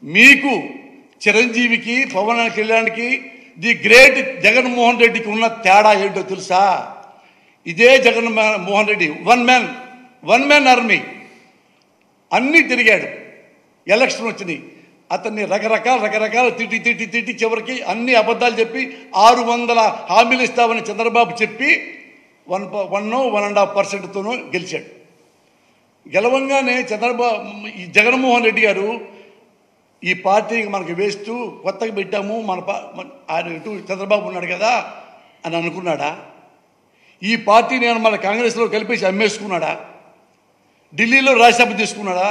మీకు చిరంజీవికి పవన్ కళ్యాణ్కి ది గ్రేట్ జగన్మోహన్ రెడ్డికి ఉన్న తేడా ఏంటో తెలుసా? ఇదే Jaganmohan Reddy one man army, అన్నీ తిరిగాడు. ఎలక్షన్ వచ్చినాయి, అతన్ని రకరకాల తిట్టి చివరికి అన్ని అబద్ధాలు చెప్పి 600 హామీలు ఇస్తామని చంద్రబాబు చెప్పి 1.5%తోనూ గెలిచాడు. గెలవంగానే ఈ జగన్మోహన్ రెడ్డి గారు ఈ పార్టీకి మనకు వేస్తూ కొత్తగా పెట్టాము, ఆయన ఇటు చంద్రబాబు ఉన్నాడు కదా అని అనుకున్నాడా? ఈ పార్టీ నేను మన కాంగ్రెస్లో కలిపేసి అమ్మేసుకున్నాడా? ఢిల్లీలో రాజ్యసభ తీసుకున్నాడా?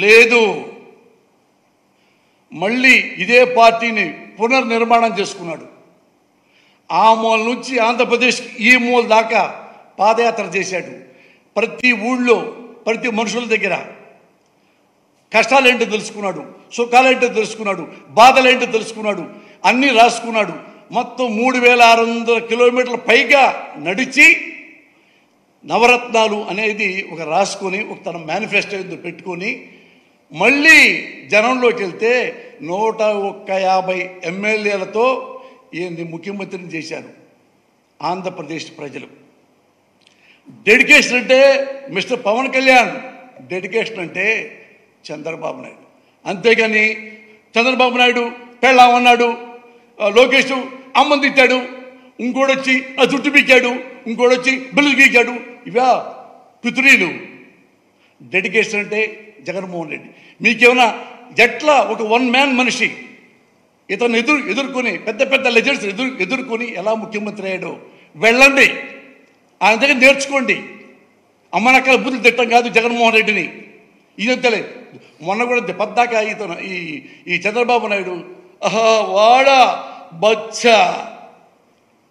లేదు. మళ్ళీ ఇదే పార్టీని పునర్నిర్మాణం చేసుకున్నాడు. ఆ మూల నుంచి ఆంధ్రప్రదేశ్ ఈ మూల దాకా పాదయాత్ర చేశాడు. ప్రతి ఊళ్ళో ప్రతి మనుషుల దగ్గర కష్టాలేంటో తెలుసుకున్నాడు, సుఖాలేంటో తెలుసుకున్నాడు, బాధలేంటో తెలుసుకున్నాడు, అన్నీ రాసుకున్నాడు. మొత్తం 3600 కిలోమీటర్ల పైగా నడిచి నవరత్నాలు అనేది ఒక రాసుకొని ఒక తన మేనిఫెస్టో పెట్టుకొని మళ్ళీ జనంలోకి వెళ్తే 150 ఎమ్మెల్యేలతో ఈయన్ని ముఖ్యమంత్రిని చేశారు ఆంధ్రప్రదేశ్ ప్రజలు. డెడికేషన్ అంటే మిస్టర్ పవన్ కళ్యాణ్, డెడికేషన్ అంటే చంద్రబాబు నాయుడు. అంతేగాని చంద్రబాబు నాయుడు పెళ్ళామన్నాడు, లోకేష్ అమ్మని తిట్టాడు, ఇంకోడొచ్చి ఆ జుట్టు పీకాడు, ఇంకోడొచ్చి బిల్లు గీకాడు, ఇవా పితురీలు. డెడికేషన్ అంటే జగన్మోహన్ రెడ్డి. మీకేమైనా ఎట్లా ఒక వన్ మ్యాన్ మనిషి ఇతను ఎదుర్కొని పెద్ద లెజెండ్స్ ఎదుర్కొని ఎలా ముఖ్యమంత్రి అయ్యాడో వెళ్ళండి, ఆయన దగ్గర నేర్చుకోండి. అమ్మనక్కల బుద్ధులు తిట్టం కాదు జగన్మోహన్ రెడ్డిని. ఈయన తెలియదు. మొన్న కూడా పద్దాక ఇతను ఈ చంద్రబాబు నాయుడు వాడా బచ్చా